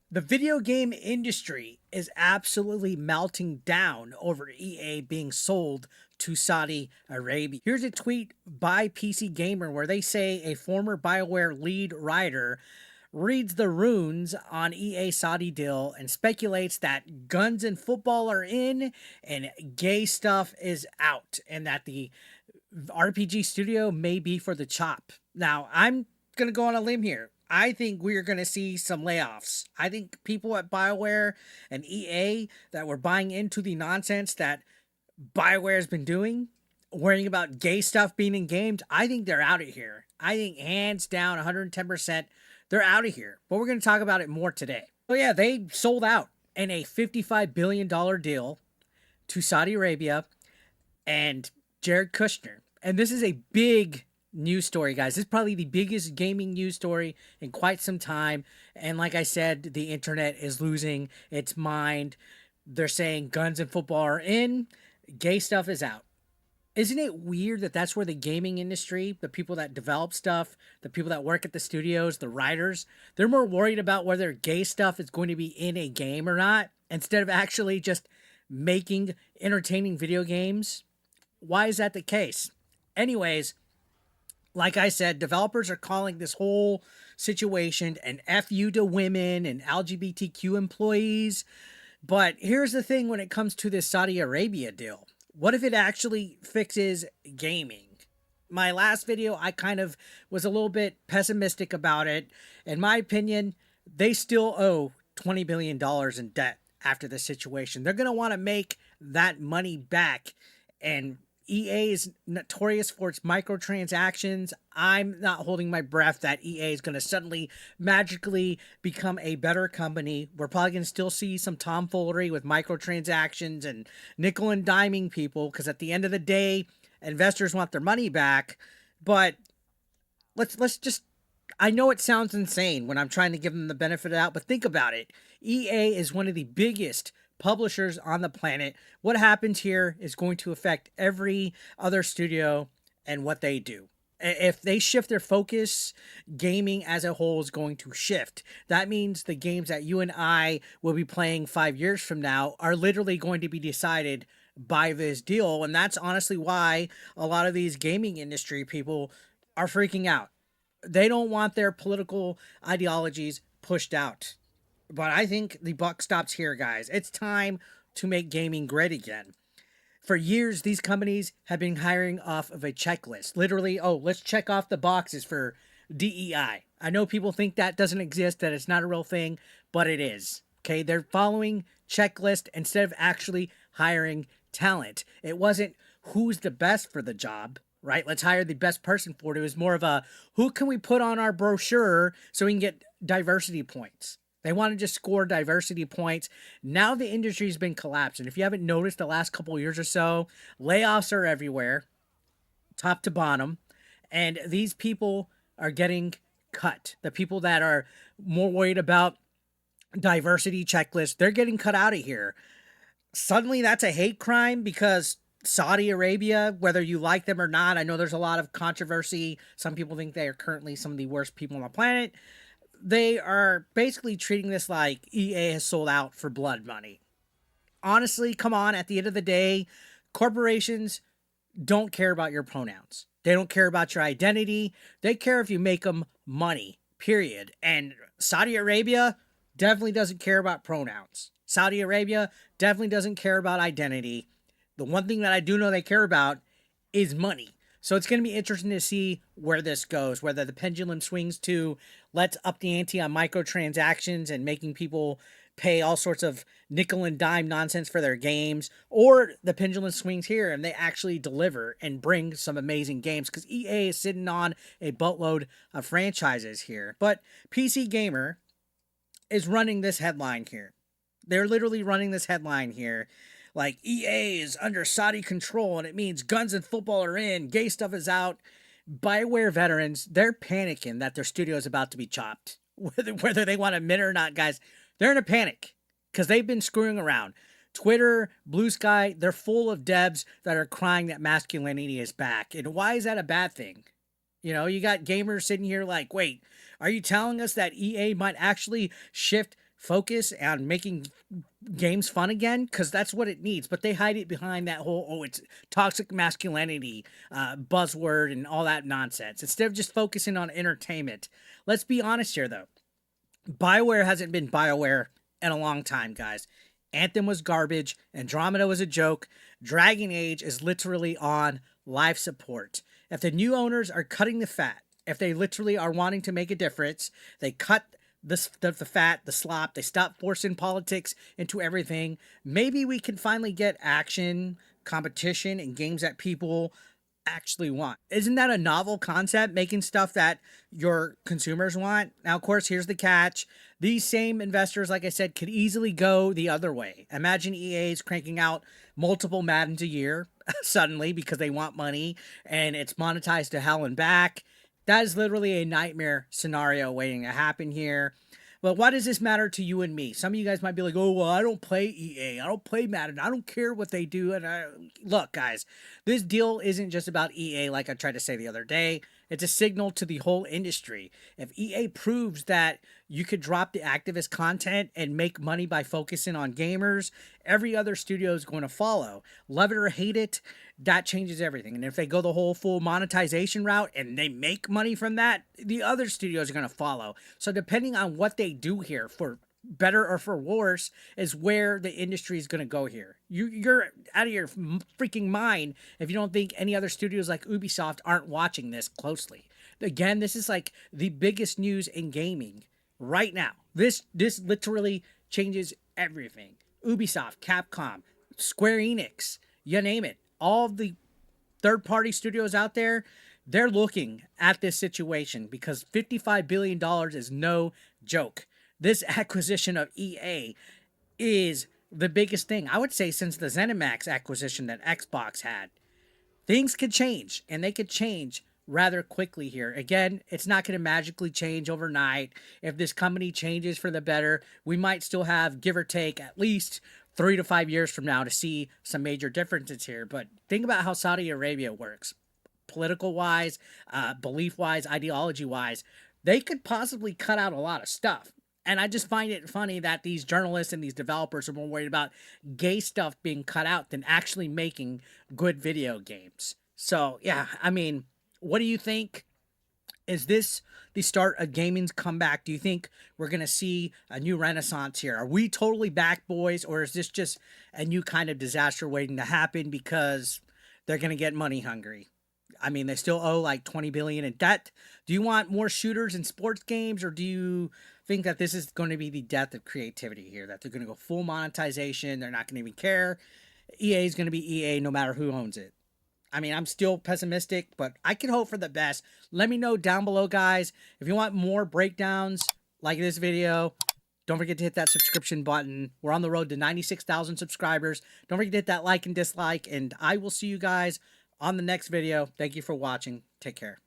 The video game industry is absolutely melting down over EA being sold to Saudi Arabia. Here's a tweet by PC Gamer where they say a former BioWare lead writer reads the runes on EA Saudi deal and speculates that guns and football are in and gay stuff is out, and that the RPG studio may be for the chop. Now, I'm going to go on a limb here. I think we're going to see some layoffs. I think people at BioWare and EA that were buying into the nonsense that BioWare has been doing, worrying about gay stuff being in games, I think they're out of here. I think hands down 110% they're out of here. But we're going to talk about it more today. So yeah, they sold out in a $55 billion deal to Saudi Arabia and Jared Kushner. And this is a big news story, guys. This is probably the biggest gaming news story in quite some time. And like I said, the internet is losing its mind. They're saying guns and football are in, gay stuff is out. Isn't it weird that that's where the gaming industry, the people that develop stuff, the people that work at the studios, the writers, they're more worried about whether gay stuff is going to be in a game or not, instead of actually just making entertaining video games? Why is that the case? Anyways, like I said, developers are calling this whole situation an FU to women and LGBTQ employees. But here's the thing when it comes to this Saudi Arabia deal. What if it actually fixes gaming? My last video, I kind of was a little bit pessimistic about it. In my opinion, they still owe $20 billion in debt after the situation. They're going to want to make that money back. And EA is notorious for its microtransactions. I'm not holding my breath that EA is going to suddenly magically become a better company. We're probably going to still see some tomfoolery with microtransactions and nickel and diming people, because at the end of the day, investors want their money back. But let's just, I know it sounds insane when I'm trying to give them the benefit of the doubt, but think about it. EA is one of the biggest publishers on the planet. What happens here is going to affect every other studio and what they do. If they shift their focus, gaming as a whole is going to shift. That means the games that you and I will be playing 5 years from now are literally going to be decided by this deal. And that's honestly why a lot of these gaming industry people are freaking out. They don't want their political ideologies pushed out. But I think the buck stops here, guys. It's time to make gaming great again. For years, these companies have been hiring off of a checklist. Literally, oh, let's check off the boxes for DEI. I know people think that doesn't exist, that it's not a real thing, but it is. Okay, they're following checklist instead of actually hiring talent. It wasn't who's the best for the job, right? Let's hire the best person for it. It was more of a who can we put on our brochure so we can get diversity points. They want to just score diversity points. Now the industry's been collapsing. If you haven't noticed the last couple of years or so, layoffs are everywhere, top to bottom, and these people are getting cut. The people that are more worried about diversity checklists, they're getting cut out of here. Suddenly that's a hate crime because Saudi Arabia, whether you like them or not, I know there's a lot of controversy. Some people think they are currently some of the worst people on the planet. They are basically treating this like EA has sold out for blood money. Honestly, come on, at the end of the day, corporations don't care about your pronouns. They don't care about your identity. They care if you make them money, period. And Saudi Arabia definitely doesn't care about pronouns. Saudi Arabia definitely doesn't care about identity. The one thing that I do know they care about is money. So it's going to be interesting to see where this goes, whether the pendulum swings to let's up the ante on microtransactions and making people pay all sorts of nickel and dime nonsense for their games, or the pendulum swings here and they actually deliver and bring some amazing games, because EA is sitting on a boatload of franchises here. But PC Gamer is running this headline here. They're literally running this headline here. Like, EA is under Saudi control, and it means guns and football are in, gay stuff is out. BioWare veterans, they're panicking that their studio is about to be chopped. Whether they want to admit it or not, guys, they're in a panic because they've been screwing around. Twitter, Blue Sky, they're full of devs that are crying that masculinity is back. And why is that a bad thing? You know, you got gamers sitting here like, wait, are you telling us that EA might actually shift focus on making games fun again, because that's what it needs. But they hide it behind that whole, oh, it's toxic masculinity buzzword and all that nonsense instead of just focusing on entertainment. Let's be honest here, though. BioWare hasn't been BioWare in a long time, guys. Anthem was garbage. Andromeda was a joke. Dragon Age is literally on life support. If the new owners are cutting the fat, if they literally are wanting to make a difference, they cut the fat, the slop, they stop forcing politics into everything. Maybe we can finally get action, competition, and games that people actually want. Isn't that a novel concept, making stuff that your consumers want? Now, of course, here's the catch. These same investors, like I said, could easily go the other way. Imagine EA's cranking out multiple Maddens a year suddenly because they want money and it's monetized to hell and back. That is literally a nightmare scenario waiting to happen here. But why does this matter to you and me? Some of you guys might be like, oh, well, I don't play EA. I don't play Madden. I don't care what they do. Look, guys, this deal isn't just about EA like I tried to say the other day. It's a signal to the whole industry. If EA proves that you could drop the activist content and make money by focusing on gamers, every other studio is going to follow. Love it or hate it, that changes everything. And if they go the whole full monetization route and they make money from that, the other studios are going to follow. So depending on what they do here, for better or for worse, is where the industry is going to go here. You're out of your freaking mind if you don't think any other studios like Ubisoft aren't watching this closely. Again, this is like the biggest news in gaming right now. This literally changes everything. Ubisoft, Capcom, Square Enix, you name it. All of the third-party studios out there, they're looking at this situation because $55 billion is no joke. This acquisition of EA is the biggest thing, I would say, since the ZeniMax acquisition that Xbox had. Things could change, and they could change rather quickly here. Again, it's not going to magically change overnight. If this company changes for the better, we might still have, give or take, at least 3 to 5 years from now to see some major differences here. But think about how Saudi Arabia works. Political wise, belief wise, ideology wise, they could possibly cut out a lot of stuff. And I just find it funny that these journalists and these developers are more worried about gay stuff being cut out than actually making good video games. So, yeah, I mean, what do you think? Is this the start of gaming's comeback? Do you think we're going to see a new renaissance here? Are we totally back, boys? Or is this just a new kind of disaster waiting to happen because they're going to get money hungry? I mean, they still owe like $20 billion in debt. Do you want more shooters in sports games, or do you think that this is going to be the death of creativity here, that they're going to go full monetization, they're not going to even care? EA is going to be EA no matter who owns it. I mean, I'm still pessimistic, but I can hope for the best. Let me know down below, guys. If you want more breakdowns like this video, don't forget to hit that subscription button. We're on the road to 96,000 subscribers. Don't forget to hit that like and dislike, and I will see you guys on the next video. Thank you for watching. Take care.